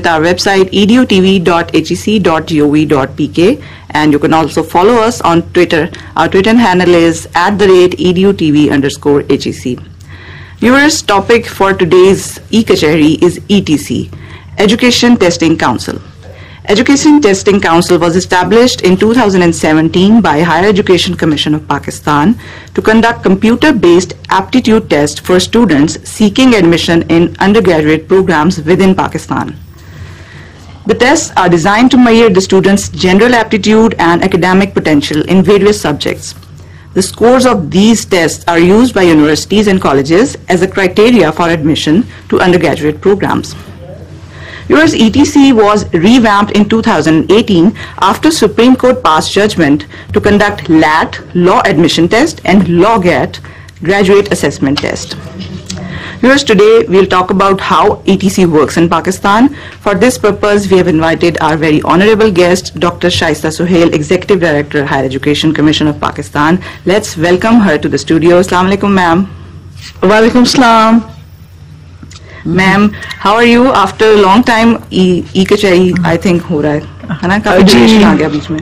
visit our website edutv.hec.gov.pk, and you can also follow us on Twitter. Our Twitter handle is @edutv_HEC. Viewers, topic for today's e-Kachehari is ETC, Education Testing Council. Education Testing Council was established in 2017 by Higher Education Commission of Pakistan to conduct computer-based aptitude tests for students seeking admission in undergraduate programs within Pakistan. The tests are designed to measure the students' general aptitude and academic potential in various subjects. The scores of these tests are used by universities and colleges as a criteria for admission to undergraduate programs. Viewers, ETC was revamped in 2018 after Supreme Court passed judgment to conduct LAT, Law Admission Test, and LawGAT, Graduate Assessment Test. Viewers, today we'll talk about how ETC works in Pakistan. For this purpose, we have invited our very honorable guest, Dr. Shaista Suhail, Executive Director, Higher Education Commission of Pakistan. Let's welcome her to the studio. Assalamu alaikum, ma'am. Wa alaikum salam. Ma'am, how are you? After a long time, e-Kachehari, I think, ho raha hai na? Kafi duration aa gaya beech mein.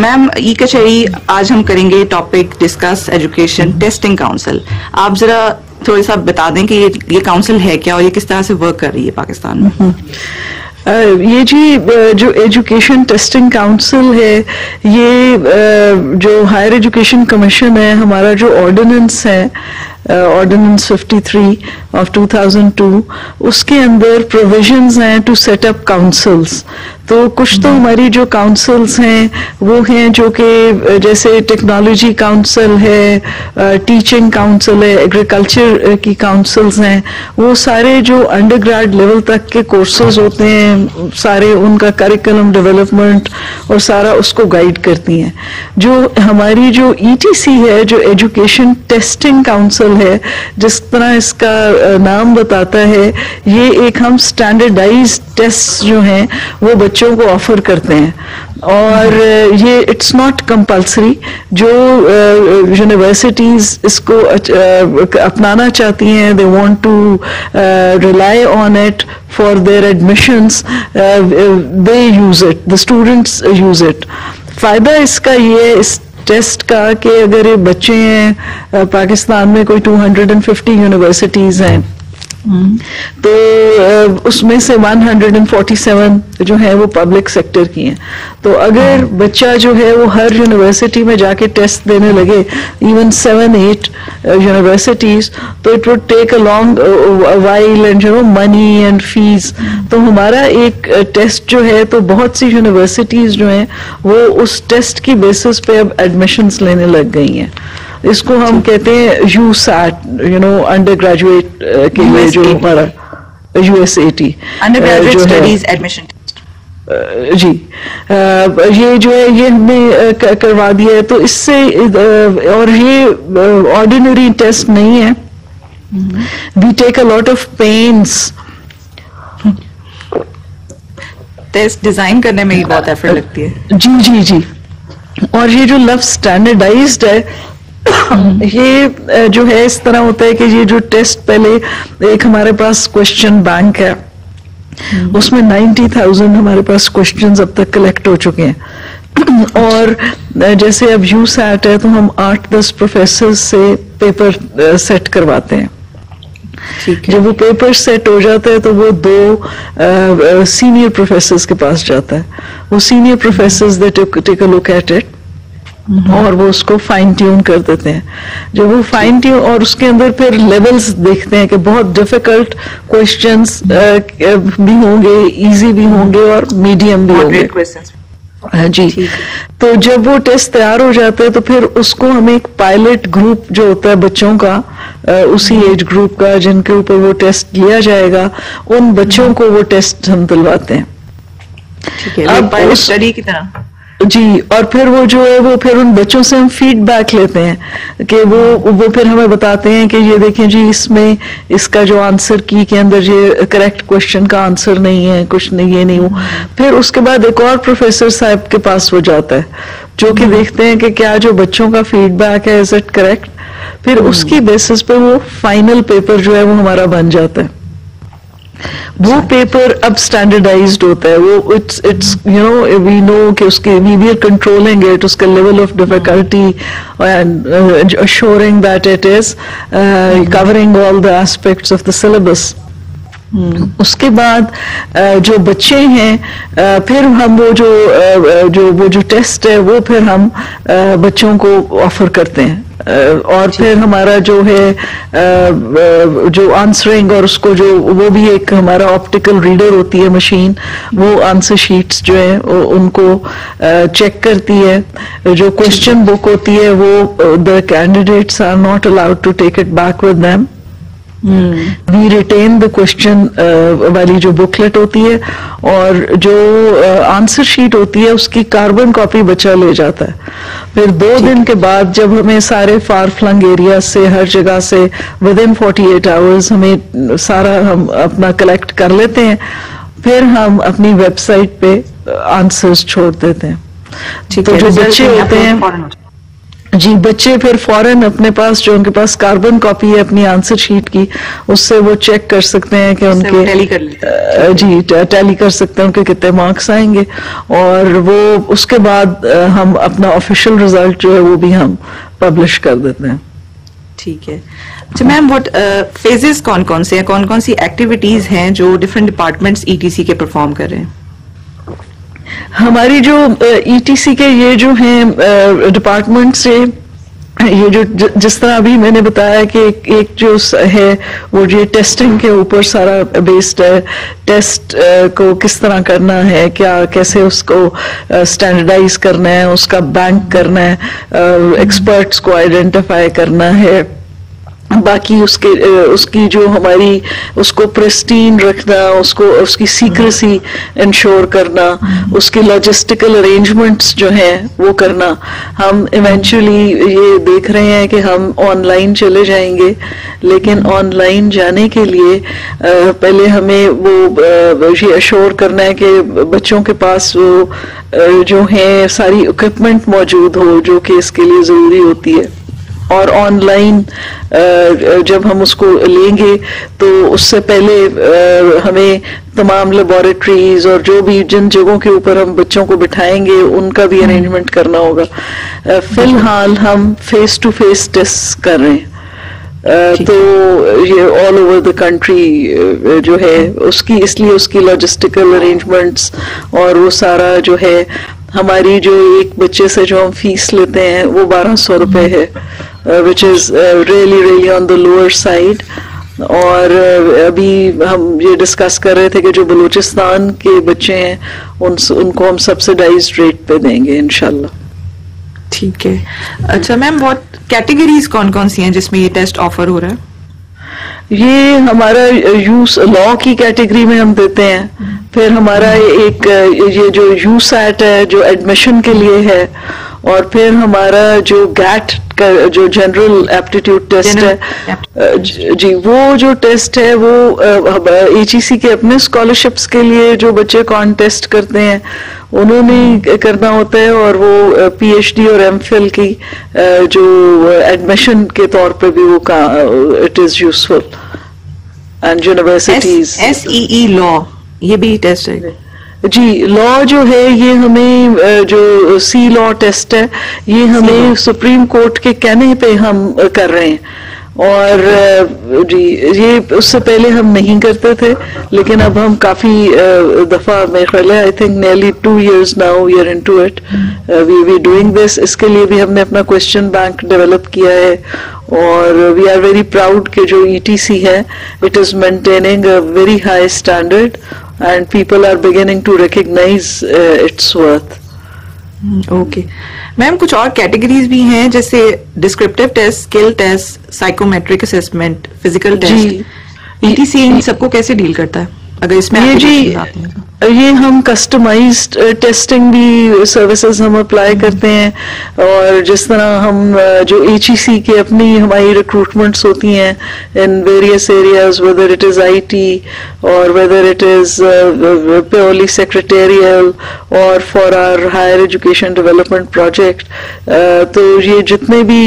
Ma'am e-Kachehari آج ہم کریں گے topic discuss education testing council. آپ ذرا تھوڑا سا بتا دیں کہ یہ کاؤنسل ہے کیا اور یہ کس طرح سے ورک کر رہی ہے پاکستان میں. یہ جی جو ایجوکیشن ٹیسٹنگ کاؤنسل ہے، یہ جو ہائر ایجوکیشن کمیشن ہے، ہمارا جو آرڈیننس ہے آرڈیننس 53 آف 2002، اس کے اندر پروویژنز ہیں ٹو سیٹ اپ کاؤنسلس. تو کچھ تو ہماری جو کاؤنسلس ہیں وہ ہیں جو کہ جیسے ٹیکنالوجی کاؤنسل ہے، ٹیچنگ کاؤنسل ہے، ایگریکلچر کی کاؤنسلز ہیں. وہ سارے جو انڈر گریڈ لیول تک کے کورسز ہوتے ہیں، سارے ان کا کریکولم ڈیولپمنٹ اور سارا اس کو گائیڈ کرتی ہیں. جو ہماری جو ETC ہے، جو ایجوکیشن ٹیسٹنگ کاؤنسل ہے، جس طرح اس کا نام بتاتا ہے، یہ ایک ہم اسٹینڈرڈائز ٹیسٹ جو ہیں وہ بچوں کو آفر کرتے ہیں. اور یہ اٹس ناٹ کمپلسری. جو یونیورسٹیز اس کو اپنانا چاہتی ہیں، they want to rely on it for their admissions, they use it, the students use it. فائدہ اس کا یہ ہے اس ٹیسٹ کا کہ اگر بچے ہیں پاکستان میں کوئی 250 یونیورسٹیز ہیں، تو اس میں سے 147 جو ہے وہ پبلک سیکٹر کی ہیں. تو اگر بچہ جو ہے وہ ہر یونیورسٹی میں جا کے ٹیسٹ دینے لگے، ایون 7-8 یونیورسٹیز، تو it would take a long while and money and fees. تو ہمارا ایک ٹیسٹ جو ہے، تو بہت سی یونیورسٹیز جو ہیں وہ اس ٹیسٹ کی بیسس پہ اب ایڈمیشنز لینے لگ گئی ہیں. اس کو ہم کہتے ہیں USAT، انڈر گریجویٹ کے لیے جو ہمارا USAT undergraduate studies admission. جی یہ جو ہے یہ ہم نے کروا دیا ہے. تو اس سے، اور یہ آرڈینری ٹیسٹ نہیں ہے، we take a lot of pains. Test design کرنے میں ہی بہت ایفرٹ لگتی ہے. جی. اور یہ جو لفظ اسٹینڈرڈائزڈ ہے، یہ جو ہے اس طرح ہوتا ہے کہ یہ جو ٹیسٹ، پہلے ایک ہمارے پاس کوشچن بینک ہے، اس میں 90,000 ہمارے پاس کوشچنز اب تک کلیکٹ ہو چکے ہیں. اور جیسے اب USAT ہے تو ہم 8-10 پروفیسرز سے پیپر سیٹ کرواتے ہیں. جب وہ پیپر سیٹ ہو جاتا ہے تو وہ 2 سینئر پروفیسرز کے پاس جاتا ہے. وہ senior professors they take a look at it اور وہ اس کو فائن ٹیون کر دیتے ہیں. جب وہ فائن ٹیون، اور اس کے اندر پھر لیولز دیکھتے ہیں کہ بہت ڈیفیکلٹ کوشچنز بھی ہوں گے، ایزی بھی ہوں گے اور میڈیم بھی ہوں گے. جی. تو جب وہ ٹیسٹ تیار ہو جاتا ہے تو پھر اس کو ہمیں ایک پائلٹ گروپ جو ہوتا ہے بچوں کا، اسی ایج گروپ کا جن کے اوپر وہ ٹیسٹ لیا جائے گا، ان بچوں کو وہ ٹیسٹ ہم دلواتے ہیں. اب پائلٹ اسٹڈی کی طرح. جی. اور پھر وہ جو ہے وہ پھر ان بچوں سے ہم فیڈ بیک لیتے ہیں کہ وہ پھر ہمیں بتاتے ہیں کہ یہ دیکھیں جی، اس میں اس کا جو آنسر کی کے اندر یہ کریکٹ کوشچن کا آنسر نہیں ہے، کچھ نہیں، یہ نہیں ہو. پھر اس کے بعد ایک اور پروفیسر صاحب کے پاس وہ جاتا ہے جو کہ دیکھتے ہیں کہ کیا جو بچوں کا فیڈ بیک ہے از اٹ کریکٹ. پھر اس کی بیسس پہ وہ فائنل پیپر جو ہے وہ ہمارا بن جاتا ہے. وہ پیپر اب اسٹینڈرڈائزڈ ہوتا ہے. وہ اٹس وی نو کہ اس کے وی آر کنٹرولنگ اٹ, اس کا level of difficulty and assuring that it is covering all the aspects of the syllabus. اس کے بعد جو بچے ہیں پھر ہم وہ جو ٹیسٹ ہے وہ پھر ہم بچوں کو آفر کرتے ہیں, اور پھر ہمارا جو ہے جو آنسرنگ اور اس کو جو وہ بھی ایک ہمارا آپٹیکل ریڈر ہوتی ہے مشین, وہ آنسر شیٹس جو ہیں ان کو چیک کرتی ہے. جو کوشچن بک ہوتی ہے وہ the candidates are not allowed to take it back with them. We retain the question والی جو بکلیٹ ہوتی ہے, اور جو آنسر شیٹ ہوتی ہے اس کی کاربن کاپی بچہ لے جاتا ہے. پھر 2 دن کے بعد جب ہمیں سارے فار فلنگ ایریا سے ہر جگہ سے ودن 48 hours ہمیں سارا ہم اپنا کلیکٹ کر لیتے ہیں, پھر ہم اپنی ویب سائٹ پہ آنسرز چھوڑ دیتے ہیں. تو جو بچے ہوتے ہیں جی بچے پھر فوراً اپنے پاس جو ان کے پاس کاربن کاپی ہے اپنی آنسر شیٹ کی, اس سے وہ چیک کر سکتے ہیں کہ ان کے جی ٹیلی کر سکتے ہیں ان کے کتنے مارکس آئیں گے, اور وہ اس کے بعد ہم اپنا آفیشیل ریزلٹ جو ہے وہ بھی ہم پبلش کر دیتے ہیں. ٹھیک ہے. اچھا میم, وٹ فیزز کون کون سے ہیں, کون کون سی ایکٹیویٹیز ہیں جو ڈفرینٹ ڈپارٹمنٹس ETC کے پرفارم کر رہے ہیں؟ ہماری جو ETC کے یہ جو ہیں ڈپارٹمنٹ سے یہ جو جس طرح ابھی میں نے بتایا کہ ایک جو ہے وہ یہ ٹیسٹنگ کے اوپر سارا بیسڈ ہے. ٹیسٹ کو کس طرح کرنا ہے, کیسے اس کو اسٹینڈرڈائز کرنا ہے, اس کا بینک کرنا ہے, ایکسپرٹس کو آئیڈینٹیفائی کرنا ہے, باقی اس کی جو ہماری اس کو پریسٹین رکھنا, اس کی سیکریسی انشور کرنا, اس کی لاجسٹیکل ارینجمنٹس جو ہیں وہ کرنا. ہم ایونچولی یہ دیکھ رہے ہیں کہ ہم آن لائن چلے جائیں گے, لیکن آن لائن جانے کے لیے پہلے ہمیں وہ یہ ایشور کرنا ہے کہ بچوں کے پاس وہ جو ہیں ساری اکوپمنٹ موجود ہو جو کہ اس کے لیے ضروری ہوتی ہے. اور آن لائن جب ہم اس کو لیں گے تو اس سے پہلے ہمیں تمام لیبارٹریز اور جو بھی جن جگہوں کے اوپر ہم بچوں کو بٹھائیں گے ان کا بھی ارینجمنٹ کرنا ہوگا. فی الحال ہم فیس ٹو فیس ٹیسٹ کر رہے ہیں, تو یہ آل اوور دا کنٹری جو ہے اس لیے اس کی لاجسٹیکل ارینجمنٹس اور وہ سارا جو ہے ہماری جو ایک بچے سے جو ہم فیس لیتے ہیں وہ 1200 روپے ہے, which is really on the lower side. اور ابھی ہم یہ ڈسکس کر رہے تھے کہ جو بلوچستان کے بچے ہیں ان کو ہم سبسڈائزڈ ریٹ پہ دیں گے انشاءاللہ. ٹھیک ہے. اچھا میم, واٹ کیٹیگریز کون کون سی ہیں جس میں یہ ٹیسٹ آفر ہو رہا ہے؟ یہ ہمارا یوس لا کی کیٹیگری میں ہم دیتے ہیں. پھر ہمارا ایک یہ جو یوسیٹ ہے جو ایڈمیشن کے لیے ہے, اور پھر ہمارا جو گیٹ کا جو جنرل ایپٹیٹیوڈ ٹیسٹ ہے جی وہ جو ٹیسٹ ہے وہ ETC کے اپنے اسکالرشپس کے لیے جو بچے کانٹیسٹ کرتے ہیں انہوں نے کرنا ہوتا ہے, اور وہ PhD اور MPhil کی جو ایڈمیشن کے طور پہ بھی وہ it is useful. And universities SEE لا یہ بھی ٹیسٹ ہے جی. لا جو ہے یہ ہمیں جو سی لا ٹیسٹ ہے یہ ہمیں سپریم کورٹ کے کہنے پہ ہم کر رہے ہیں, اور جی یہ اس سے پہلے ہم نہیں کرتے تھے, لیکن اب ہم کافی دفعہ میرے خیال ہے I think nearly 2 years now we are into it, we doing this. اس کے لیے بھی ہم نے اپنا کوشچن بینک ڈیولپ کیا ہے, اور we are very proud کہ جو ETC ہے it is maintaining a very high standard and people are beginning to recognize its worth. Okay ma'am, کچھ اور کیٹیگریز بھی ہیں جیسے descriptive test, skill test, psychometric assessment, physical test. ETC ان سب کو کیسے ڈیل کرتا ہے اگر اس میں یہ ہم کسٹمائزڈ ٹیسٹنگ بھی سروسز ہم اپلائی کرتے ہیں, اور جس طرح ہم جو HEC کے اپنی ہماری ریکروٹمنٹس ہوتی ہیں in various areas, whether it is IT اور whether it is purely secretarial اور for our higher education development project, تو یہ جتنے بھی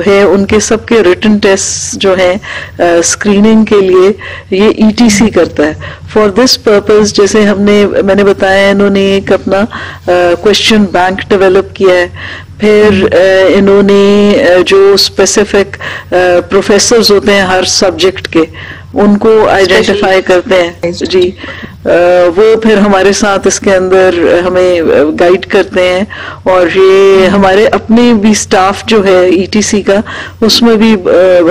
ہیں ان کے سب کے ریٹن ٹیسٹ جو ہیں اسکریننگ کے لیے یہ ETC کرتا ہے. فار دس پرپز جیسے میں نے بتایا انہوں نے ایک اپنا کوشچن بینک ڈیولپ کیا ہے. پھر انہوں نے جو اسپیسیفک پروفیسرز ہوتے ہیں ہر سبجیکٹ کے ان کو آئیڈینٹیفائی کرتے ہیں جی, وہ پھر ہمارے ساتھ اس کے اندر ہمیں گائیڈ کرتے ہیں. اور یہ ہمارے اپنے بھی سٹاف جو ہے ETC کا اس میں بھی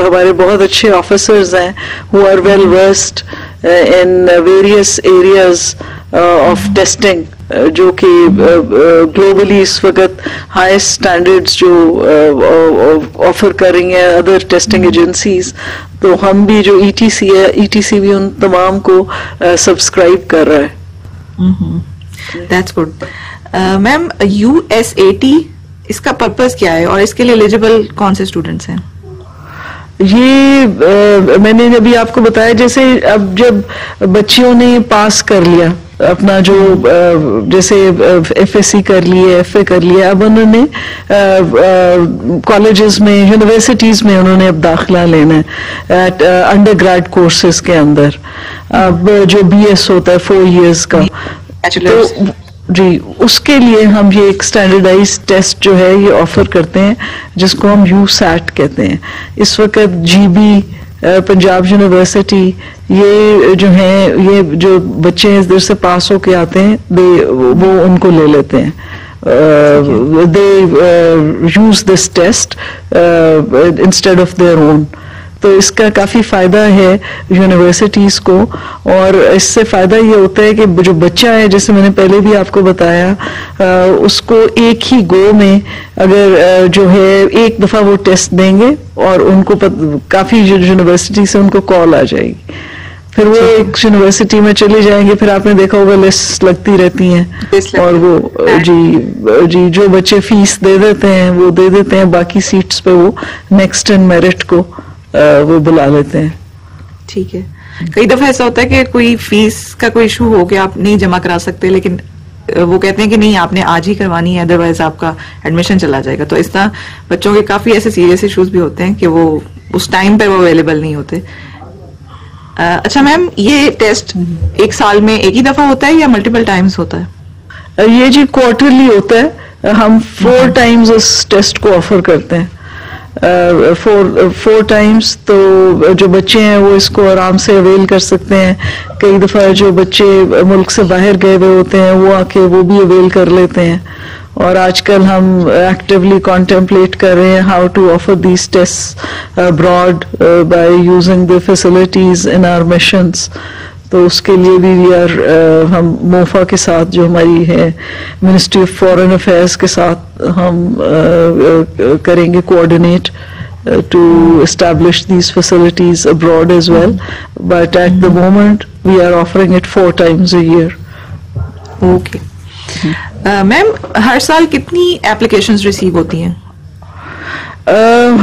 ہمارے بہت اچھے آفیسرز ہیں who are well versed in various areas of testing, جو کہ گلوبلی اس وقت ہائیسٹ اسٹینڈرڈس جو آفر کر رہی ہیں ادر ٹیسٹنگ ایجنسیز. تو ہم بھی جو ETC ہے ETC بھی ان تمام کو سبسکرائب کر رہا ہے. That's good. میم USAT اس کا پرپز کیا ہے اور اس کے لیے ایلیجیبل کون سے اسٹوڈینٹس ہیں؟ یہ میں نے ابھی آپ کو بتایا جیسے اب جب بچیوں نے پاس کر لیا اپنا جو جیسے FSC کر لیے FA کر لیا, اب انہوں نے کالجز میں یونیورسٹیز میں انہوں نے اب داخلہ لینا ہے انڈر گریڈ کورسز کے اندر. اب جو BS ہوتا ہے 4 years کا جی, اس کے لیے ہم یہ ایک اسٹینڈرڈائز ٹیسٹ جو ہے یہ آفر کرتے ہیں جس کو ہم USAT کہتے ہیں. اس وقت GB پنجاب یونیورسٹی یہ جو ہیں یہ جو بچے ادھر سے پاس ہو کے آتے ہیں وہ ان کو لے لیتے ہیں. they use this test instead of their own. تو اس کا کافی فائدہ ہے یونیورسٹیز کو, اور اس سے فائدہ یہ ہوتا ہے کہ جو بچہ ہے جیسے میں نے پہلے بھی آپ کو بتایا اس کو ایک ہی گو میں اگر جو ہے ایک دفعہ وہ ٹیسٹ دیں گے اور ان کو کافی یونیورسٹی سے ان کو کال آ جائے گی, پھر وہ ایک یونیورسٹی میں چلے جائیں گے. پھر آپ نے دیکھا ہوگا لسٹ لگتی رہتی ہیں اور وہ جی جو بچے فیس دے دیتے ہیں وہ دے دیتے ہیں, باقی سیٹس پہ وہ نیکسٹ ان میرٹ کو وہ بلا لیتے ہیں. ٹھیک ہے. کئی دفعہ ایسا ہوتا ہے کہ کوئی فیس کا کوئی ایشو ہو کہ آپ نہیں جمع کرا سکتے, لیکن وہ کہتے ہیں کہ نہیں آپ نے آج ہی کروانی ہے ادروائز آپ کا ایڈمیشن چلا جائے گا. تو اس طرح بچوں کے کافی ایسے سیریس ایشوز بھی ہوتے ہیں کہ وہ اس ٹائم پہ وہ اویلیبل نہیں ہوتے. اچھا میم, یہ ٹیسٹ ایک سال میں ایک ہی دفعہ ہوتا ہے یا ملٹیپل ٹائمز ہوتا ہے؟ یہ جی کوارٹرلی ہوتا ہے. ہم 4 times اس ٹیسٹ کو آفر کرتے ہیں. 4 times. تو جو بچے ہیں وہ اس کو آرام سے اویل کر سکتے ہیں. کئی دفعہ جو بچے ملک سے باہر گئے ہوئے ہوتے ہیں وہ آ کے وہ بھی اویل کر لیتے ہیں. اور آج کل ہم ایکٹیولی کانٹمپلیٹ کر رہے ہیں how to offer these test abroad by using the facilities in our machines. تو اس کے لیے بھی ہم موفا کے ساتھ جو ہماری ہے منسٹری آف فارن افیئرس کے ساتھ ہم کریں گے coordinate to establish these facilities abroad as well. But at the moment we are offering it 4 times a year. Okay ma'am, ہر سال کتنی اپلیکیشنز ریسیو ہوتی ہیں؟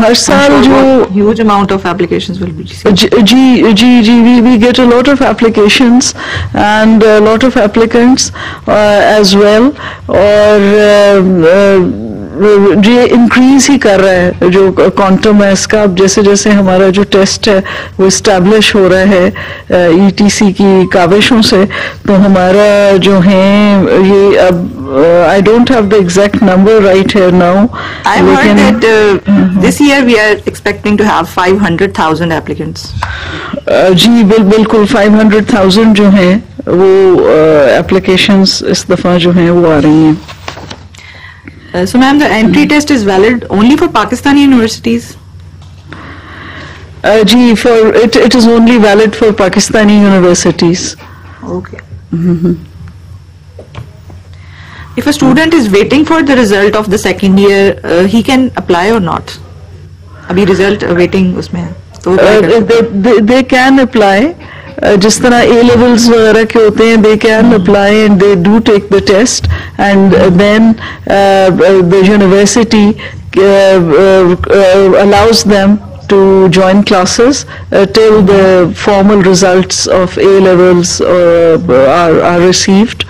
ہر سال جو huge amount of applications will be received. G we get a lot of applications and a lot of applicants as well. اور یہ increase ہی کر رہا ہے جو کوانٹم ہے اس کا. اب جیسے جیسے ہمارا جو ٹیسٹ ہے وہ اسٹیبلش ہو رہا ہے ETC کی کاوشوں سے, تو ہمارا جو ہے یہ اب I don't have the exact number right here now. I heard that this year we are expecting to have 500,000 applicants. جی بالکل 500,000 جو ہیں وہ applications اس دفعہ جو ہیں وہ آ رہی ہیں. So ma'am, the entry test is valid only for Pakistani universities? G it is only valid for Pakistani universities. Okay. If a student is waiting for the result of the second year, he can apply or not? Abhi result waiting usme hai. So they can apply. جس طرح A-levels وغیرہ کے ہوتے ہیں, they can apply and they do take the test, and then the university allows them to join classes till the formal results of A-levels are received.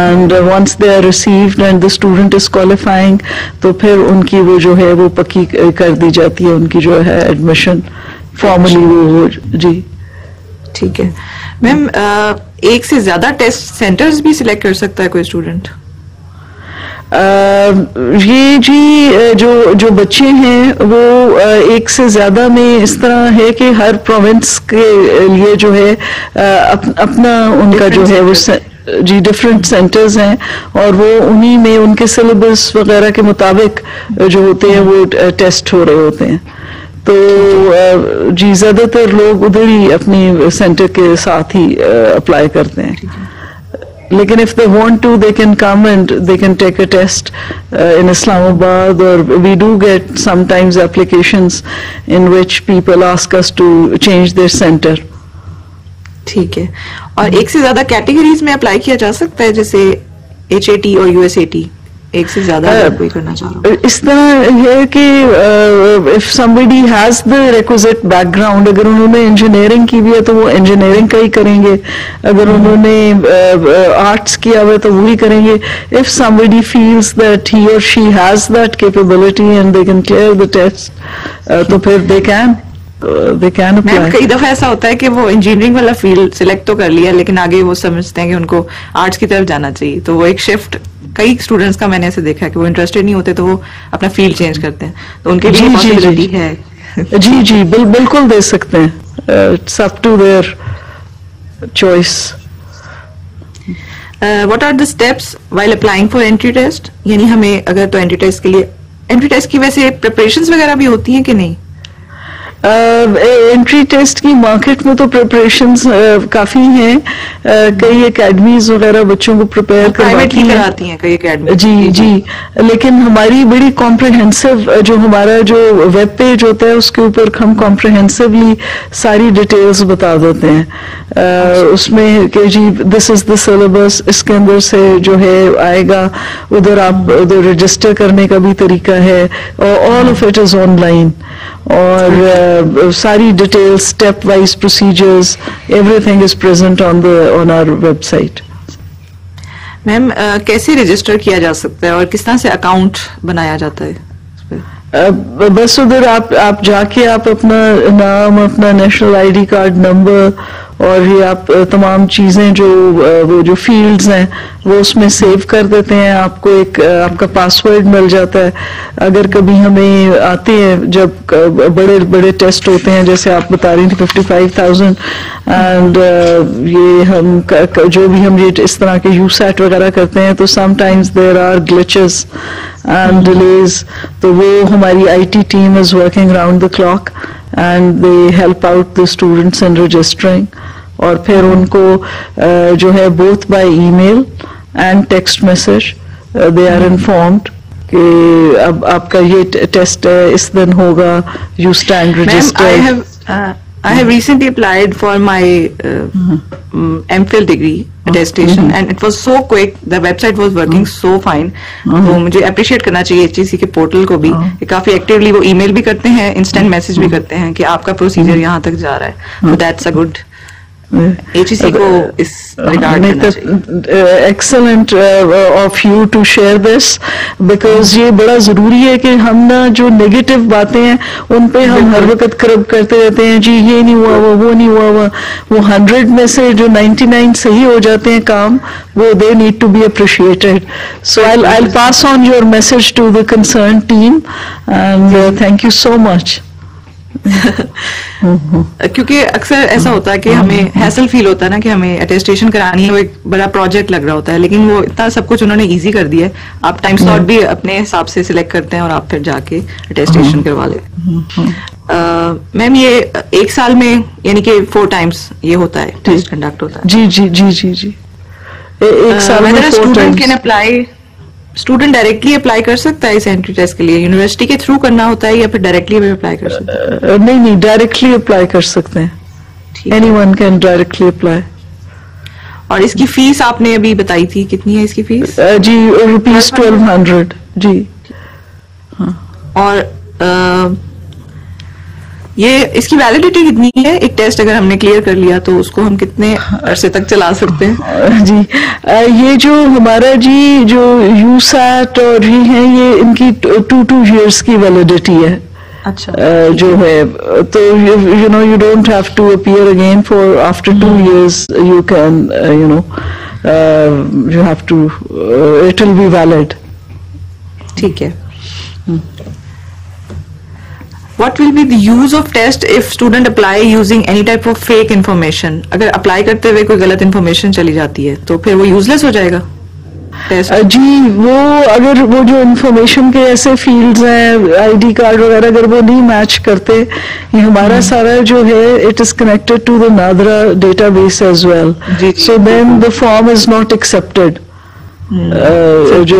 And once they are received and the student is qualifying, تو پھر ان کی وہ جو ہے وہ پکی کر دی جاتی ہے ان کی جو ہے ایڈمیشن فارملی وہ جی. ٹھیک ہے میم ایک سے زیادہ ٹیسٹ سینٹرز بھی سلیکٹ کر سکتا ہے کوئی اسٹوڈنٹ؟ یہ جی جو بچے ہیں وہ ایک سے زیادہ میں اس طرح ہے کہ ہر پروونس کے لیے جو ہے اپنا ان کا جو ہے وہ جی ڈفرینٹ سینٹرز ہیں، اور وہ انہی میں ان کے سلیبس وغیرہ کے مطابق جو ہوتے ہیں وہ ٹیسٹ ہو رہے ہوتے ہیں. تو جی زیادہ تر لوگ ادھر ہی اپنی سینٹر کے ساتھ ہی اپلائی کرتے ہیں. لیکن if they want to they can come and they can take a test in Islamabad, or we do get sometimes applications in which people ask us to change their center. ٹھیک ہے. اور ایک سے زیادہ categories میں apply کیا جا سکتا ہے جیسے HAT اور USAT؟ ایک سے زیادہ کوئی کرنا چاہ رہا ہوں. اس طرح ہے کہ if somebody has the requisite background، اگر انہوں نے انجینئرنگ کی بھی ہے تو وہ انجینئرنگ کا ہی کریں گے، اگر انہوں نے آرٹس کیا ہوا ہے تو وہی کریں گے. if somebody feels that he or she has that capability and they can clear the test، تو پھر they can apply. کئی دفعہ ایسا ہوتا ہے کہ وہ انجینئرنگ والا فیلڈ سلیکٹ تو کر لیا لیکن آگے وہ سمجھتے ہیں کہ ان کو آرٹس کی طرف جانا چاہیے، تو وہ ایک شفٹ کئی اسٹوڈینٹس کا میں نے ایسے دیکھا کہ وہ انٹرسٹیڈ نہیں ہوتے تو وہ اپنا فیلڈ چینج کرتے ہیں، تو ان کے لیے پاسبلٹی ہے. جی بالکل دے سکتے ہیں. It's up to their choice. What are the steps while applying for entry test? یعنی ہمیں اگر تو انٹری ٹیسٹ کے لیے، انٹری ٹیسٹ کی ویسے پریپریشنز وغیرہ بھی ہوتی ہیں کہ نہیں؟ انٹری ٹیسٹ کی مارکیٹ میں تو پریپریشنز کافی ہیں. کئی اکیڈمیز وغیرہ بچوں کو پریپیئر کرواتی ہیں کئی اکیڈمی. جی لیکن ہماری بڑی کمپریہنسو جو ہمارا جو ویب پیج ہوتا ہے اس کے اوپر ہم کمپریہنسولی ساری ڈیٹیلز بتا دیتے ہیں. اس میں کہ جی دس از دا سلیبس، اس کے اندر سے جو ہے آئے گا، ادھر آپ ادھر رجسٹر کرنے کا بھی طریقہ ہے، all of it is online, اور ساری detail stepwise procedures everything is present on our website. Ma'am کیسے رجسٹر کیا جا سکتا ہے اور کس طرح سے اکاؤنٹ بنایا جاتا ہے؟ بس ادھر آپ جا کے آپ اپنا نام، اپنا نیشنل ID کارڈ نمبر، اور یہ آپ تمام چیزیں جو وہ جو فیلڈز ہیں وہ اس میں سیو کر دیتے ہیں. آپ کو ایک آپ کا پاسورڈ مل جاتا ہے. اگر کبھی ہمیں آتے ہیں جب بڑے ٹیسٹ ہوتے ہیں جیسے آپ بتا رہی تھیں 55,000، اینڈ یہ ہم جو بھی ہم یہ اس طرح کے USAT وغیرہ کرتے ہیں تو sometimes there are glitches and delays, تو وہ ہماری IT team is working round the clock and they help out the students in registering. اور پھر ان کو جو ہے both by email and text message they are informed کہ اب آپ کا یہ ٹیسٹ اس دن ہوگا، you stand registered. I have recently applied for my MPhil degree attestation and it was so quick. The website was working so fine. تو مجھے appreciate کرنا چاہیے HEC کے پورٹل کو بھی کہ کافی ایکٹیولی وہ ای میل بھی کرتے ہیں، انسٹنٹ میسج بھی کرتے ہیں کہ آپ کا پروسیجر یہاں تک جا رہا ہے. So that's a good HEC کو اس ریگارڈ کرنا چاہیے. Excellent of you to share this, because یہ بڑا ضروری ہے کہ ہم نا جو نیگیٹو باتیں ہیں ان پہ ہم ہر وقت کرب کرتے رہتے ہیں، جی یہ نہیں ہوا وہ نہیں ہوا وہ 100 میں سے جو 99 صحیح ہو جاتے ہیں کام، وہ they need to be appreciated. So I'll pass on your message to the concerned team and thank you so much. کیونکہ اکثر ایسا ہوتا ہے کہ ہمیں ہیسل فیل ہوتا ہے نا کہ ہمیں اٹیسٹیشن کرانی ہے، وہ ایک بڑا پروجیکٹ لگ رہا ہوتا ہے، لیکن وہ اتنا سب کچھ انہوں نے ایزی کر دیا ہے. آپ ٹائم سلاٹ بھی اپنے حساب سے سلیکٹ کرتے ہیں اور آپ پھر جا کے اٹیسٹیشن کروا لیتے. میم یہ ایک سال میں یعنی کہ 4 times یہ ہوتا ہے ٹیسٹ کنڈکٹ ہوتا ہے؟ جی ایک سال میں 4 times. اسٹوڈنٹ ڈائریکٹلی اپلائی کر سکتا ہے اس انٹری ٹیسٹ کے لیے؟ یونیورسٹی کے تھرو کرنا ہوتا ہے یا پھر ڈائریکٹلی بھی اپلائی کر سکتا ہے؟ نہیں ڈائریکٹلی اپلائی کر سکتے ہیں. Any one can directly apply. اور اس کی فیس آپ نے ابھی بتائی تھی، کتنی ہے اس کی فیس؟ جی ₹1200. جی ہاں. اور یہ اس کی ویلڈیٹی کتنی ہے؟ ایک ٹیسٹ اگر ہم نے کلیئر کر لیا تو اس کو ہم کتنے عرصے تک چلا سکتے ہیں؟ جی یہ جو ہمارا جی جو USAT اور یہ ہیں، یہ ان کی 2 years کی ویلڈیٹی ہے. جو ہے تو you know you don't have to appear again for after 2 years you can you know you have to it will be valid. ٹھیک ہے. What will be the use of test if student apply using any type of fake information? اگر apply کرتے ہوئے کوئی غلط information چلی جاتی ہے تو پھر وہ یوز لیس ہو جائے گا ٹیسٹ؟ جی وہ اگر وہ جو انفارمیشن کے ایسے فیلڈز ہیں آئی ڈی کارڈ وغیرہ اگر وہ نہیں میچ کرتے, یہ ہمارا سارا جو ہے it is connected to the NADRA data base as well, so then the form is not accepted. جو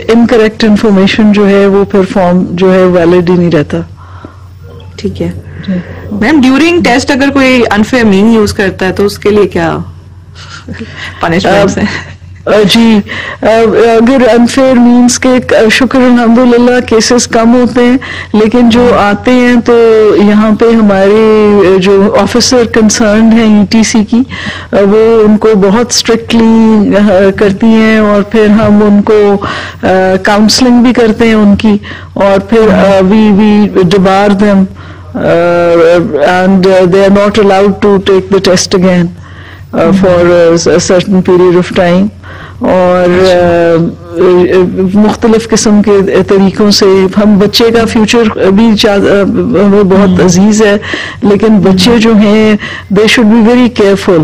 انکریکٹ انفارمیشن جو ہے وہ پھر فارم جو ہے ویلڈ ہی نہیں رہتا. ٹھیک ہے میم. ڈیورنگ ٹیسٹ اگر کوئی انفیئر مین یوز کرتا ہے تو اس کے لیے کیا پنشمنٹس ہیں؟ جی اگر انفیئر مینس کے شکر الحمدللہ کیسز کم ہوتے ہیں, لیکن جو آتے ہیں تو یہاں پہ ہمارے جو آفیسر کنسرنڈ ہیں ETC کی وہ ان کو بہت اسٹرکٹلی کرتی ہیں, اور پھر ہم ان کو کاؤنسلنگ بھی کرتے ہیں ان کی, اور پھر we debar them and they are not allowed to take the test again for certain period of time. اور مختلف قسم کے طریقوں سے ہم بچے کا فیوچر بھی ہمیں بہت عزیز ہے, لیکن بچے جو ہیں they should be very careful,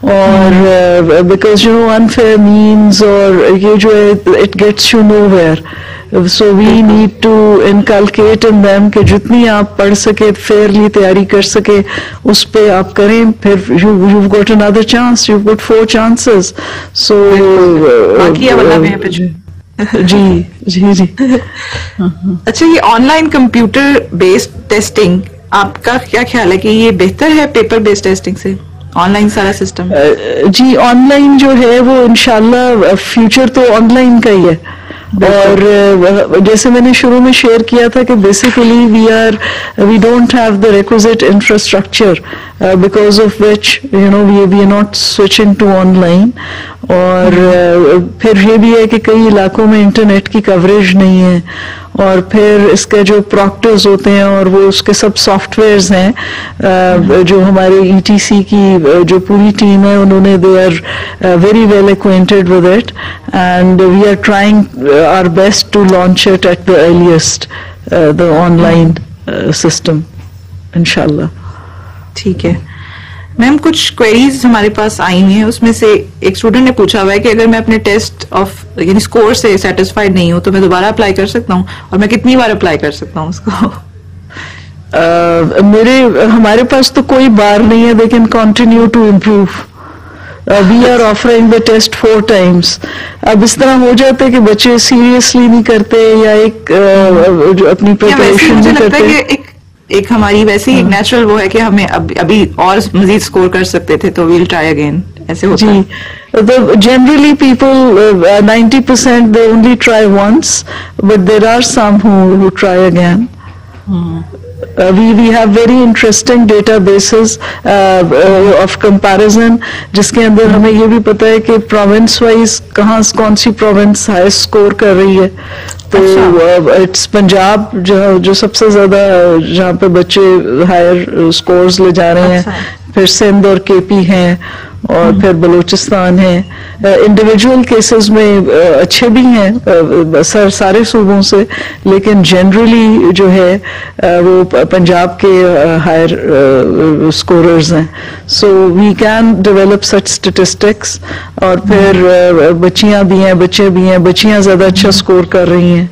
اور because you know unfair means اور یہ جو ہے it gets you know where. So we need to inculcate in them کہ جتنی آپ پڑھ سکے فیئرلی تیاری کر سکے اس پہ آپ کریں, پھر you've got another chance, you've got 4 chances. So جی جی جی. اچھا یہ on line computer based testing آپ کا کیا خیال ہے کہ یہ بہتر ہے پیپر بیسڈ ٹیسٹنگ سے, آن لائن سارا سسٹم؟ جی آن لائن جو ہے وہ انشاءاللہ فیوچر تو آن لائن کا ہی ہے. اور جیسے میں نے شروع میں شیئر کیا تھا کہ basically we don't have the requisite infrastructure because of which you know we are not switching to online. اور پھر یہ بھی ہے کہ کئی علاقوں میں انٹرنیٹ کی کوریج نہیں ہے, اور پھر اس کے جو پروکٹرز ہوتے ہیں اور وہ اس کے سب سافٹ ویئرز ہیں جو ہمارے ETC کی جو پوری ٹیم ہے انہوں نے they are very well acquainted with it, and we are trying our best to launch it at the earliest the online system انشاءاللہ. ٹھیک ہے میم. کچھ کوئریز ہمارے پاس آئی ہیں, اس میں سے ایک اسٹوڈنٹ نے پوچھا ہوا ہے کہ اگر میں اپنے ٹیسٹ آف یعنی اسکور سے سیٹسفائڈ نہیں ہوں تو میں دوبارہ اپلائی کر سکتا ہوں, اور میں کتنی بار اپلائی کر سکتا ہوں اس کو؟ ہمارے پاس تو کوئی بار نہیں ہے, they can continue to improve. We are offering the test 4 times. اب اس طرح ہو جاتا ہے کہ بچے سیریسلی نہیں کرتے یا ایک اپنی پریپریشن نہیں کرتے. ایک ہماری ویسے ایک نیچرل وہ ہے کہ ہمیں ابھی اور مزید اسکور کر سکتے تھے تو ویل ٹرائی اگین, ایسے ہوتا ہے. جی generally people 90% they only try once, but there are some who try again. We have very interesting databases of comparison جس کے اندر ہمیں یہ بھی پتا ہے کہ پروونس وائز کون سی پروونس ہائیسٹ اسکور کر رہی ہے. تو اٹس پنجاب جو سب سے زیادہ جہاں پہ بچے ہائر اسکورز لے جا رہے ہیں, پھر سندھ اور KP ہیں, اور پھر بلوچستان ہے. انڈیویجول کیسز میں اچھے بھی ہیں سارے صوبوں سے, لیکن جنرلی جو ہے وہ پنجاب کے ہائر اسکوررز ہیں. So we can develop such statistics, اور پھر بچیاں بھی ہیں بچے بھی ہیں, بچیاں زیادہ اچھا اسکور کر رہی ہیں.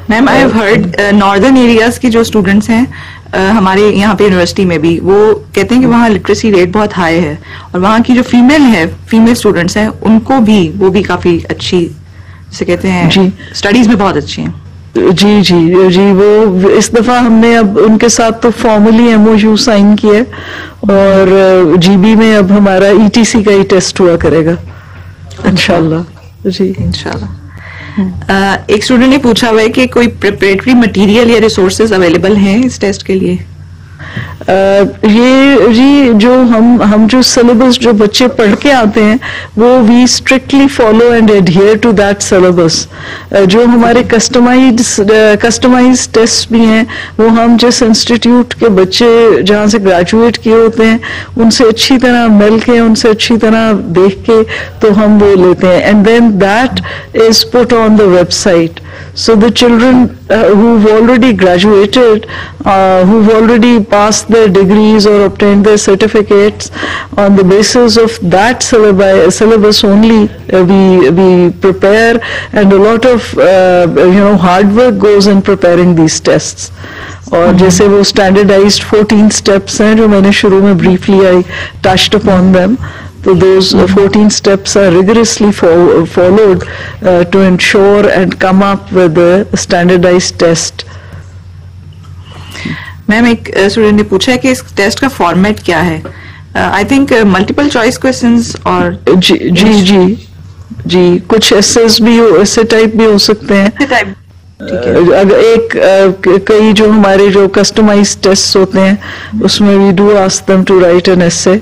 Ma'am I have heard northern areas کی جو اسٹوڈنٹس ہیں ہمارے یہاں پہ یونیورسٹی میں بھی, وہ کہتے ہیں کہ وہاں لٹریسی ریٹ بہت ہائی ہے, اور وہاں کی جو فیمیل اسٹوڈنٹس ہیں ان کو بھی وہ بھی کافی اچھی جسے کہتے ہیں اسٹڈیز میں بہت اچھی ہیں. جی جی جی وہ اس دفعہ ہم نے اب ان کے ساتھ تو فارملی MOU سائن کیا, اور GB میں اب ہمارا ETC کا ہی ٹیسٹ ہوا کرے گا انشاءاللہ. جی انشاءاللہ. ایک اسٹوڈنٹ نے پوچھا ہوا ہے کہ کوئی پریپریٹری مٹیریل یا ریسورسز اویلیبل ہیں اس ٹیسٹ کے لیے؟ یہ جی جو ہم جو سلیبس جو بچے پڑھ کے آتے ہیں وہ we strictly follow and adhere to that syllabus. جو ہمارے کسٹمائز ٹیسٹ بھی ہیں وہ ہم جس انسٹیٹیوٹ کے بچے جہاں سے گریجویٹ کیے ہوتے ہیں ان سے اچھی طرح مل کے ان سے اچھی طرح دیکھ کے تو ہم وہ لیتے ہیں, and then that is put on the website. So the children who've already graduated, who've already passed their degrees or obtained their certificates, on the basis of that syllabus only we prepare, and a lot of hard work goes in preparing these tests. اور جیسے وہ standardized 14 steps ہیں جو میں نے شروع میں briefly I touched upon them. So those 14 steps are rigorously followed to ensure and come up with a standardized test. میم ایک اسٹوڈنٹ نے پوچھا ہے کہ اس ٹیسٹ کا فارمیٹ کیا ہے. I think multiple choice questions اور جی کچھ ایسے بھی ایسے ٹائپ بھی ہو سکتے ہیں. اگر کئی جو ہمارے جو کسٹمائز ٹیسٹ ہوتے ہیں اس میں we do ask them to write an essay.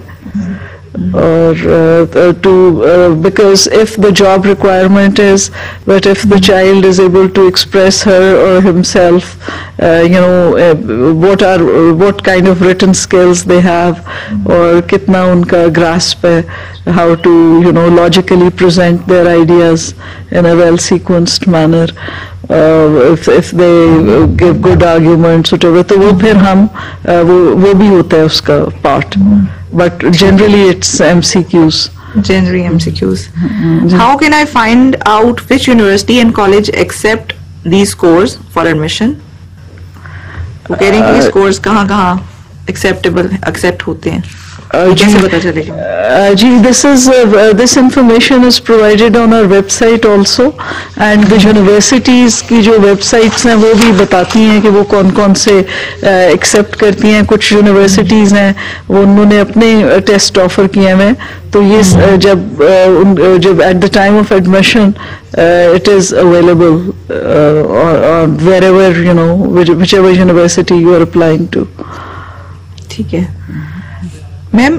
Or because if the job requirement is that if the child is able to express her or himself, what kind of written skills they have, or kitna unka grasp hai, how to logically present their ideas in a well sequenced manner, if they give good arguments whatever, تو وہ پھر ہم وہ بھی ہوتا ہے اس کا part. But generally it's MCQs. Generally MCQs. How can I find out which university and college accept these scores for admission? وہ کہہ رہے ہیں کہ scores کہاں کہاں accept ہوتے ہیں, کیسے پتا چلے گا؟ جی this information is provided on our website also, and the universities کی جو ویب سائٹس ہیں وہ بھی بتاتی ہیں کہ وہ کون کون سے ایکسیپٹ کرتی ہیں. کچھ یونیورسٹیز ہیں وہ انہوں نے اپنے ٹیسٹ آفر کیے ہوئے ہیں, تو یہ جب at the time of admission it is available wherever whichever university you are applying to. ٹھیک ہے میم.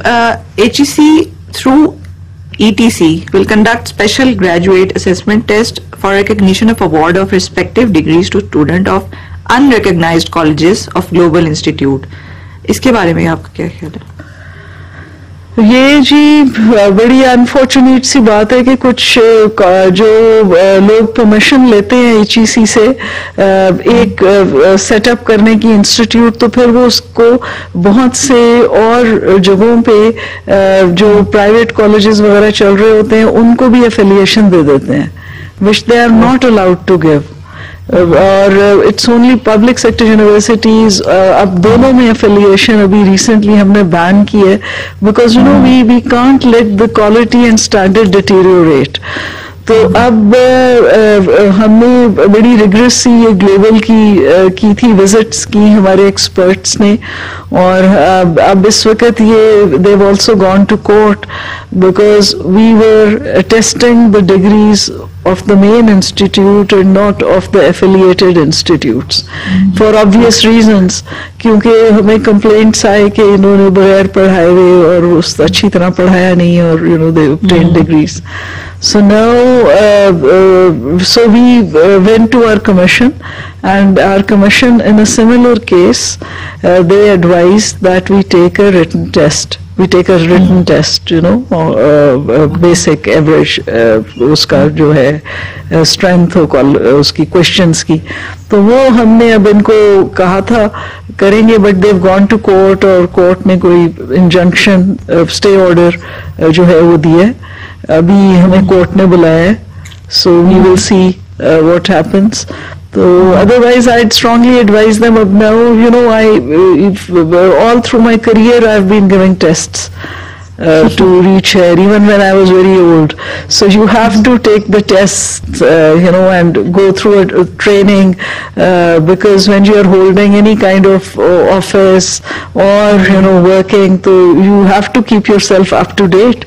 HEC through ETC will conduct special graduate assessment test for recognition of award of respective degrees to student of unrecognized colleges of global institute. اس کے بارے میں آپ کا کیا خیال ہے؟ یہ جی بڑی انفارچونیٹ سی بات ہے کہ کچھ جو لوگ پرمیشن لیتے ہیں HEC سے ایک سیٹ اپ کرنے کی انسٹیٹیوٹ, تو پھر وہ اس کو بہت سے اور جگہوں پہ جو پرائیویٹ کالجز وغیرہ چل رہے ہوتے ہیں ان کو بھی افیلیشن دے دیتے ہیں, which they are not allowed to give. اور it's only public sector universities. اب دونوں میں افیلیشن ابھی ریسنٹلی ہم نے بین کی ہے, because we can't let the quality and standard deteriorate. تو اب ہم نے بڑی ریگریس سی یہ گلوبل کی تھی, وزٹس کی ہمارے ایکسپرٹس نے, اور اب اس وقت یہ they've also gone to court because we were testing the degrees of the main institute and not of the affiliated institutes for obvious reasons, کیونکہ ہمیں complaints آئے کہ انہوں نے بغیر پڑھائے ہوئے اور اس اچھی طرح پڑھایا نہیں, اور they obtained degrees. So now so we went to our commission, and our commission in a similar case they advised that we take a written test. We take a written test, basic average اس کا جو ہے strength اس کی questions کی, تو وہ ہم نے اب ان کو کہا تھا کریں گے, but they've gone to court, اور کورٹ نے کوئی انجنکشن اسٹے آرڈر جو ہے وہ دیا ہے. ابھی ہمیں کورٹ نے بلایا ہے, so we will see what happens. So otherwise I'd strongly advise them now, I all through my career I've been giving tests, to reach here, even when I was very old. So you have to take the tests, and go through a training, because when you are holding any kind of office or working, so you have to keep yourself up to date.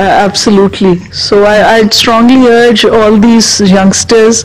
Absolutely. So I'd strongly urge all these youngsters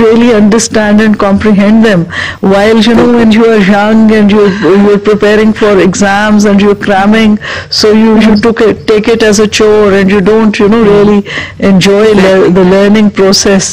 really understand and comprehend them. While when you are young and you're preparing for exams and you're cramming, so you take it as a chore and you don't really enjoy the learning process.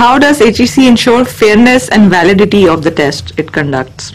how does HEC ensure fairness and validity of the test it conducts?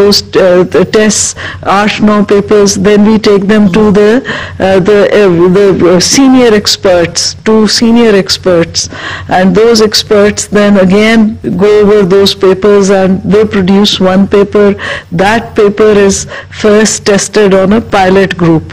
those tests, 8-9 papers. Then we take them to the senior experts, 2 senior experts, and those experts then again go over those papers and they produce one paper. That paper is first tested on a pilot group.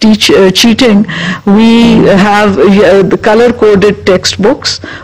cheating, we have the color coded textbooks.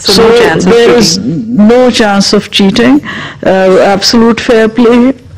So there is no chance of cheating, absolute fair play.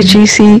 HEC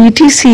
ETC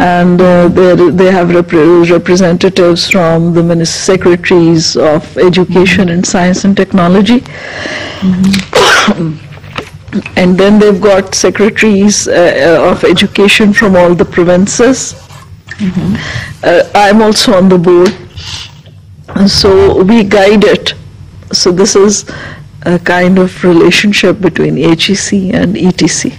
and they have representatives from the secretaries of education and science and technology. And then they've got secretaries of education from all the provinces. I'm also on the board, so we guide it. So this is a kind of relationship between HEC and ETC.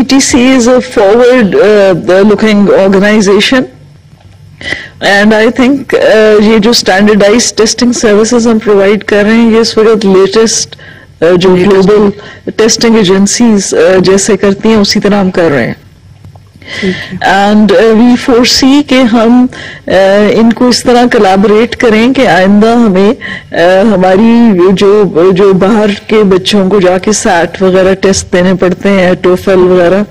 ETC is a forward looking organization. And I think یہ جو standardize testing services ہم provide کر رہے ہیں یہ اس وقت latest جو global testing agencies جیسے کرتی ہیں اسی طرح ہم کر رہے ہیں. اینڈ وی فور سی کہ ہم ان کو اس طرح کولابوریٹ کریں کہ آئندہ ہمیں ہماری جو باہر کے بچوں کو جا کے سیٹ وغیرہ ٹیسٹ دینے پڑتے ہیں, ٹوفل وغیرہ,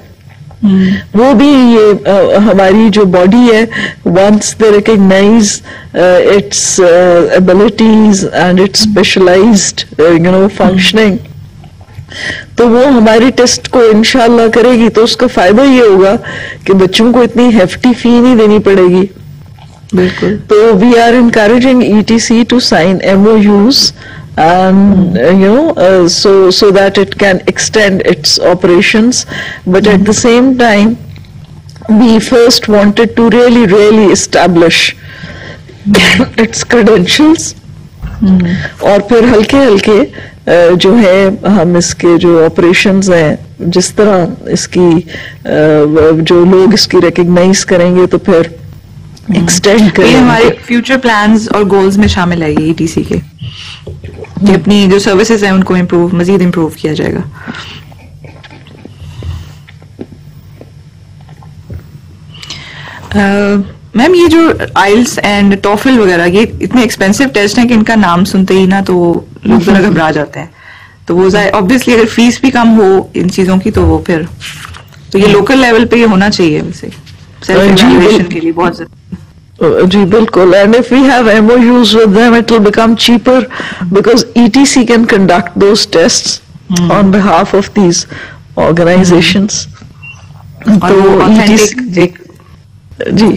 وہ بھی یہ ہماری جو باڈی ہے once they recognise its abilities and its specialised functioning, تو وہ ہماری ٹیسٹ کو انشاءاللہ کرے گی. تو اس کا فائدہ یہ ہوگا کہ بچوں کو اتنی ہیفٹی فی نہیں دینی پڑے گی. بالکل. تو we are encouraging ETC to sign MOUs and so that it can extend its operations, but at the same time we first wanted to really establish its credentials. اور پھر ہلکے جو ہے ہم اس کے جو آپریشنز ہیں جس طرح اس کی جو لوگ اس کی ریکگنائز کریں گے تو پھر ایکسٹینڈ کریں. یہ ہمارے فیوچر پلانز اور گولز میں شامل ہے یہ ETC کے, کہ اپنی جو سروسز ہیں ان کو مزید امپروو کیا جائے گا. میم یہ جو آئلس اینڈ ٹوفل وغیرہ یہ اتنے ایکسپینسو ٹیسٹ ہیں کہ ان کا نام سنتے ہی نا تو لوگ ذرا گھبرا جاتے ہیں. تو وہ obviously اگر فیس بھی کم ہو ان چیزوں کی تو وہ پھر تو یہ لوکل لیول پہ یہ ہونا چاہیے ویسے سیلف ایویلویشن کے لیے بہت ضروری. جی بالکل. And if we have MOUs with them it will become cheaper because ETC can conduct those tests on behalf of these organizations. تو جی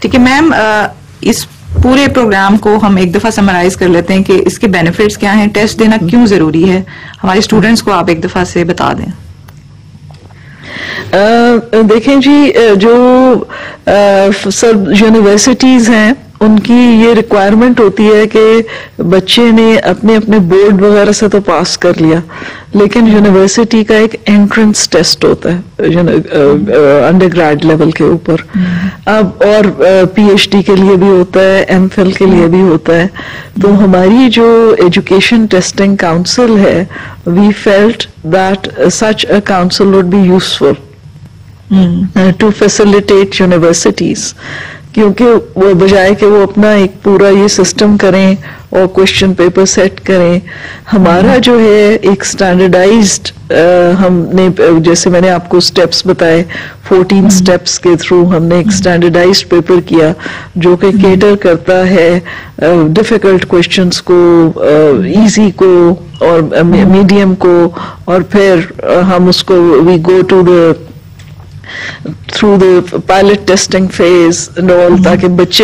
ٹھیک ہے میم, اس پورے پروگرام کو ہم ایک دفعہ سمرائز کر لیتے ہیں کہ اس کے بینیفٹس کیا ہیں, ٹیسٹ دینا کیوں ضروری ہے, ہمارے اسٹوڈینٹس کو آپ ایک دفعہ سے بتا دیں. دیکھیں جی, جو سب یونیورسٹیز ہیں ان کی یہ ریکوائرمنٹ ہوتی ہے کہ بچے نے اپنے بورڈ وغیرہ سے تو پاس کر لیا, لیکن یونیورسٹی کا ایک انٹرنس ٹیسٹ ہوتا ہے انڈر گریڈ لیول کے اوپر, اب اور PhD کے لیے بھی ہوتا ہے, MPhil کے لیے بھی ہوتا ہے. تو ہماری جو ایجوکیشن ٹیسٹنگ کاؤنسل ہے, we felt that such a council would be useful to facilitate universities, کیونکہ وہ بجائے کہ وہ اپنا ایک پورا یہ سسٹم کریں اور کوشچن پیپر سیٹ کریں, ہمارا جو ہے ایک اسٹینڈرڈائزڈ ہم نے جیسے میں نے آپ کو اسٹیپس بتائے 14 اسٹیپس کے تھرو ہم نے ایک اسٹینڈرڈائزڈ پیپر کیا جو کہ کیٹر کرتا ہے ڈیفیکلٹ کوشچنس کو, ایزی کو اور میڈیم کو, اور پھر ہم اس کو we go to the through the pilot testing phase and all, تاکہ بچہ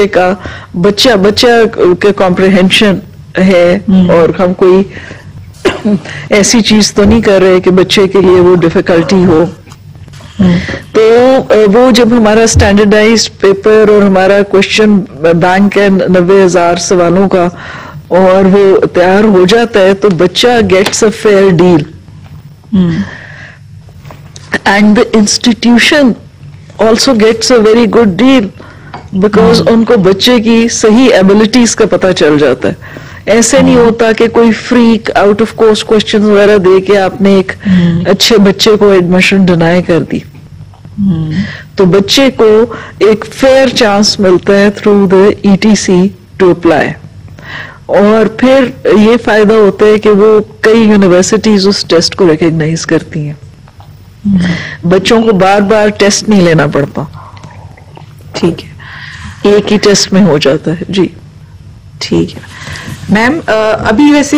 کے comprehension ہے, اور ہم کوئی ایسی چیز تو نہیں کر رہے کہ بچے کے لیے وہ ڈیفیکلٹی ہو. تو وہ جب ہمارا اسٹینڈرڈائزڈ پیپر اور ہمارا کوشچن بینک ہے 90,000 سوالوں کا اور وہ تیار ہو جاتا ہے تو بچہ gets a fair deal. And the institution also gets a very good deal because ان کو بچے کی صحیح ایبلٹیز کا پتہ چل جاتا ہے. ایسے نہیں ہوتا کہ کوئی freak out of course question وغیرہ دے کے آپ نے ایک اچھے بچے کو ایڈمیشن ڈینائی کر دی. تو بچے کو ایک فیئر چانس ملتا ہے through the ETC to apply, اور پھر یہ فائدہ ہوتا ہے کہ وہ کئی یونیورسٹیز اس ٹیسٹ کو ریکگنائز کرتی ہیں. بچوں کو بار بار ٹیسٹ نہیں لینا پڑتا, ٹھیک ہے, ایک ہی ٹیسٹ میں ہو جاتا ہے. جی ٹھیک ہے میم. ابھی ویسے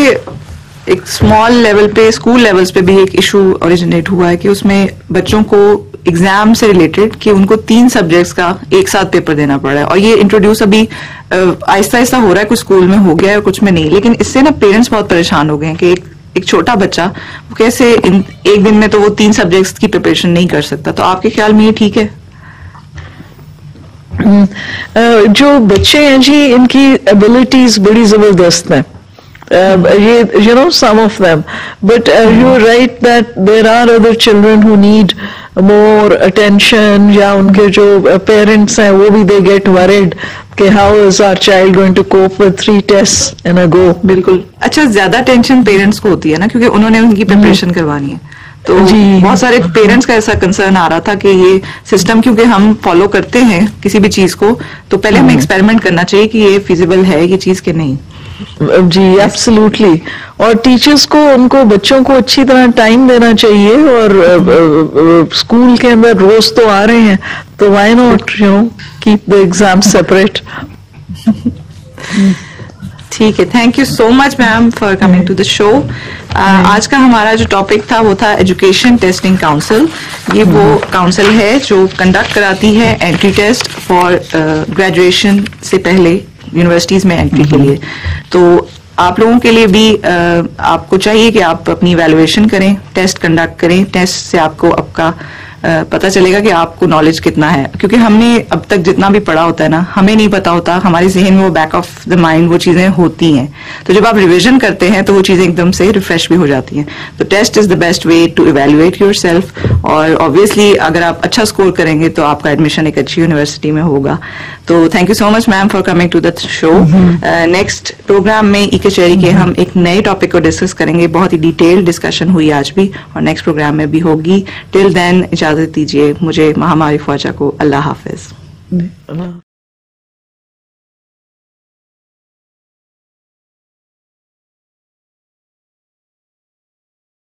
ایک اسمال لیول پہ اسکول لیولس پہ بھی ایک ایشو اوریجنیٹ ہوا ہے کہ اس میں بچوں کو ایگزام سے ریلیٹڈ کہ ان کو 3 سبجیکٹس کا ایک ساتھ پیپر دینا پڑ رہا ہے, اور یہ انٹروڈیوس ابھی آہستہ آہستہ ہو رہا ہے, کچھ اسکول میں ہو گیا ہے اور کچھ میں نہیں, لیکن اس سے نا پیرنٹس بہت پریشان ہو گئے ہیں کہ ایک چھوٹا بچہ وہ کیسے ایک دن میں تو وہ 3 سبجیکٹس کی پریپریشن نہیں کر سکتا. تو آپ کے خیال میں یہ ٹھیک ہے؟ جو بچے ہیں جی ان کی ایبلٹیز بڑی زبردست ہیں, some of them. But you're right that there are other children who need more attention, یا ان کے جو parents ہیں وہ بھی they get worried کہ how is our child going to cope with 3 tests in a go. بالکل. اچھا زیادہ ٹینشن پیرنٹس کو ہوتی ہے نا, کیونکہ انہوں نے ان کی پریپریشن کروانی ہے, تو بہت سارے پیرنٹس کا ایسا کنسرن آ رہا تھا کہ یہ سسٹم کیونکہ ہم فالو کرتے ہیں کسی بھی چیز کو, تو پہلے ہمیں ایکسپیریمنٹ کرنا چاہیے کہ یہ فیزیبل ہے یہ چیز کہ نہیں. جی ایبسلیوٹلی. اور ٹیچرس کو ان کو بچوں کو اچھی طرح ٹائم دینا چاہیے, اور اسکول کے اندر روز تو آ رہے ہیں تو why not keep the exam separate. ٹھیک ہے, thank you so much ma'am for coming to the show. آج کا ہمارا جو ٹاپک تھا وہ تھا ایجوکیشن ٹیسٹنگ کاؤنسل. یہ وہ کاؤنسل ہے جو کنڈکٹ کراتی ہے انٹری ٹیسٹ فار گریجویشن سے پہلے یونیورسٹیز میں انٹری کے لیے. تو آپ لوگوں کے لیے بھی آپ کو چاہیے کہ آپ اپنی ایویلویشن کریں, ٹیسٹ کنڈکٹ کریں. ٹیسٹ سے آپ کو آپ کا پتہ چلے گا کہ آپ کو نالج کتنا ہے, کیونکہ ہم نے اب تک جتنا بھی پڑھا ہوتا ہے نا ہمیں نہیں پتا ہوتا, ہمارے ذہن میں وہ بیک آف دا مائنڈ وہ چیزیں ہوتی ہیں. تو جب آپ ریویژن کرتے ہیں تو وہ چیزیں ایک دم سے ریفریش بھی ہو جاتی ہیں. تو test is the best way to evaluate yourself, اور آبویسلی اگر آپ اچھا اسکور کریں گے تو آپ کا ایڈمیشن ایک اچھی یونیورسٹی میں ہوگا. تو thank you so much ma'am for coming to the show. Next programme میں ای کچہری کے ہم ایک نئے ٹاپک کو ڈسکس کریں گے. بہت ہی ڈیٹیل ڈسکشن ہوئی آج بھی, اور نیکسٹ پروگرام میں بھی ہوگی. ٹل دین اجازت دیجیے مجھے مہاماری خواجہ کو. اللہ حافظ.